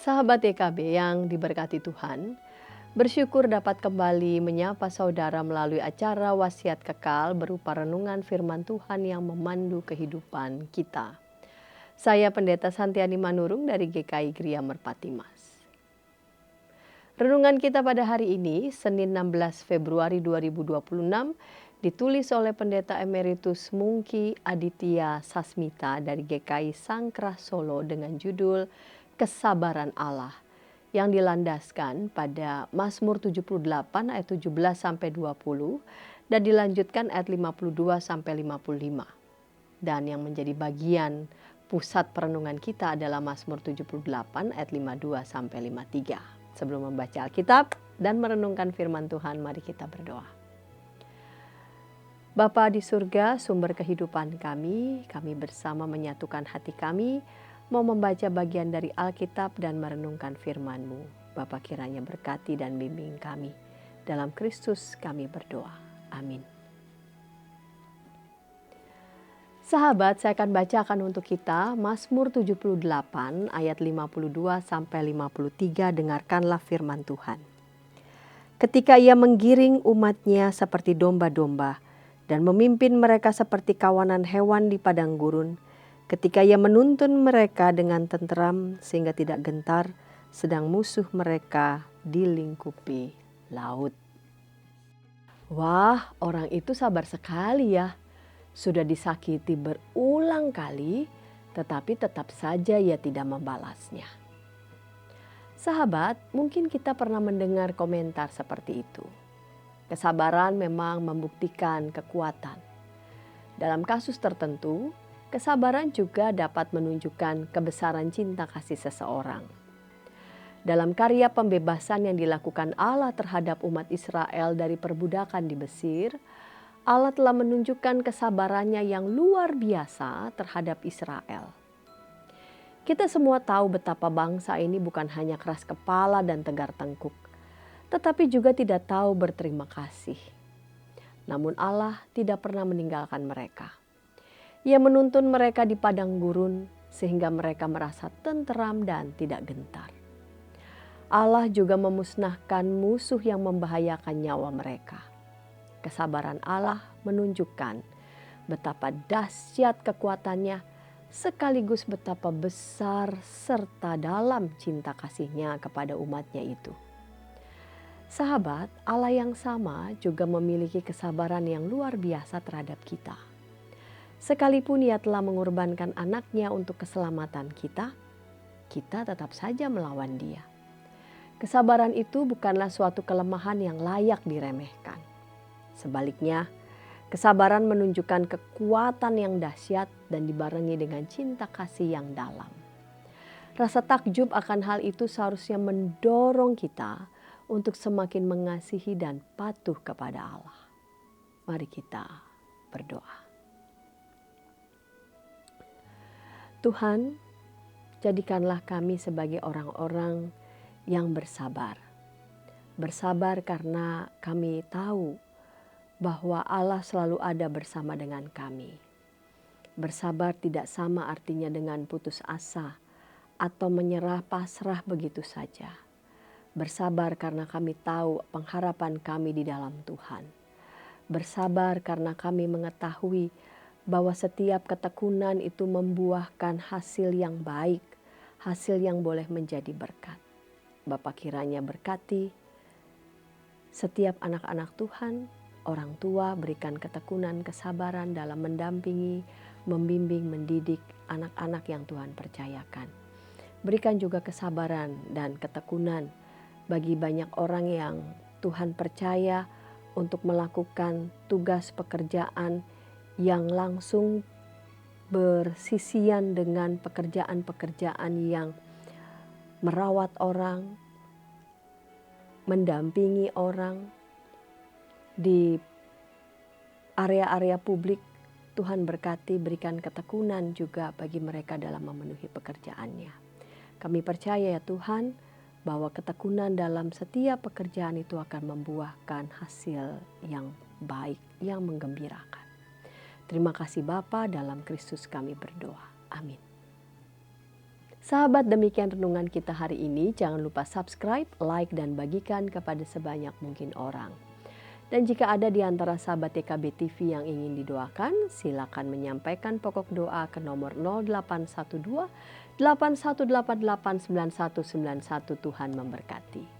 Sahabat YKB yang diberkati Tuhan, bersyukur dapat kembali menyapa saudara melalui acara Wasiat Kekal berupa renungan firman Tuhan yang memandu kehidupan kita. Saya Pendeta Santiani Manurung dari GKI Gria Merpati Mas. Renungan kita pada hari ini, Senin 16 Februari 2026, ditulis oleh Pendeta Emeritus Mungki Aditya Sasmita dari GKI Sangkrah Solo dengan judul Kesabaran Allah, yang dilandaskan pada Mazmur 78 ayat 17 sampai 20 dan dilanjutkan ayat 52 sampai 55. Dan yang menjadi bagian pusat perenungan kita adalah Mazmur 78 ayat 52 sampai 53. Sebelum membaca Alkitab dan merenungkan firman Tuhan, mari kita berdoa. Bapa di surga, sumber kehidupan kami bersama menyatukan hati kami, mau membaca bagian dari Alkitab dan merenungkan firman-Mu. Bapa kiranya berkati dan bimbing kami. Dalam Kristus kami berdoa. Amin. Sahabat, saya akan bacakan untuk kita Mazmur 78 ayat 52 sampai 53. Dengarkanlah firman Tuhan. Ketika Ia menggiring umat-Nya seperti domba-domba dan memimpin mereka seperti kawanan hewan di padang gurun, ketika Ia menuntun mereka dengan tenteram sehingga tidak gentar, sedang musuh mereka dilingkupi laut. Wah, orang itu sabar sekali ya. Sudah disakiti berulang kali, tetapi tetap saja Ia tidak membalasnya. Sahabat, mungkin kita pernah mendengar komentar seperti itu. Kesabaran memang membuktikan kekuatan. Dalam kasus tertentu, kesabaran juga dapat menunjukkan kebesaran cinta kasih seseorang. Dalam karya pembebasan yang dilakukan Allah terhadap umat Israel dari perbudakan di Mesir, Allah telah menunjukkan kesabarannya yang luar biasa terhadap Israel. Kita semua tahu betapa bangsa ini bukan hanya keras kepala dan tegar tengkuk, tetapi juga tidak tahu berterima kasih. Namun Allah tidak pernah meninggalkan mereka. Ia menuntun mereka di padang gurun sehingga mereka merasa tenteram dan tidak gentar. Allah juga memusnahkan musuh yang membahayakan nyawa mereka. Kesabaran Allah menunjukkan betapa dahsyat kekuatannya sekaligus betapa besar serta dalam cinta kasih-Nya kepada umat-Nya itu. Sahabat, Allah yang sama juga memiliki kesabaran yang luar biasa terhadap kita. Sekalipun Ia telah mengorbankan anaknya untuk keselamatan kita, kita tetap saja melawan Dia. Kesabaran itu bukanlah suatu kelemahan yang layak diremehkan. Sebaliknya, kesabaran menunjukkan kekuatan yang dahsyat dan dibarengi dengan cinta kasih yang dalam. Rasa takjub akan hal itu seharusnya mendorong kita untuk semakin mengasihi dan patuh kepada Allah. Mari kita berdoa. Tuhan, jadikanlah kami sebagai orang-orang yang bersabar. Bersabar karena kami tahu bahwa Allah selalu ada bersama dengan kami. Bersabar tidak sama artinya dengan putus asa atau menyerah pasrah begitu saja. Bersabar karena kami tahu pengharapan kami di dalam Tuhan. Bersabar karena kami mengetahui bahwa setiap ketekunan itu membuahkan hasil yang baik, hasil yang boleh menjadi berkat. Bapa kiranya berkati setiap anak-anak Tuhan, orang tua, berikan ketekunan, kesabaran dalam mendampingi, membimbing, mendidik anak-anak yang Tuhan percayakan. Berikan juga kesabaran dan ketekunan bagi banyak orang yang Tuhan percaya untuk melakukan tugas pekerjaan yang langsung bersisian dengan pekerjaan-pekerjaan yang merawat orang, mendampingi orang, di area-area publik. Tuhan berkati, berikan ketekunan juga bagi mereka dalam memenuhi pekerjaannya. Kami percaya ya Tuhan bahwa ketekunan dalam setiap pekerjaan itu akan membuahkan hasil yang baik, yang menggembirakan. Terima kasih Bapa, dalam Kristus kami berdoa. Amin. Sahabat, demikian renungan kita hari ini. Jangan lupa subscribe, like, dan bagikan kepada sebanyak mungkin orang. Dan jika ada di antara sahabat TKB TV yang ingin didoakan, silakan menyampaikan pokok doa ke nomor 0812 8188 9191. Tuhan memberkati.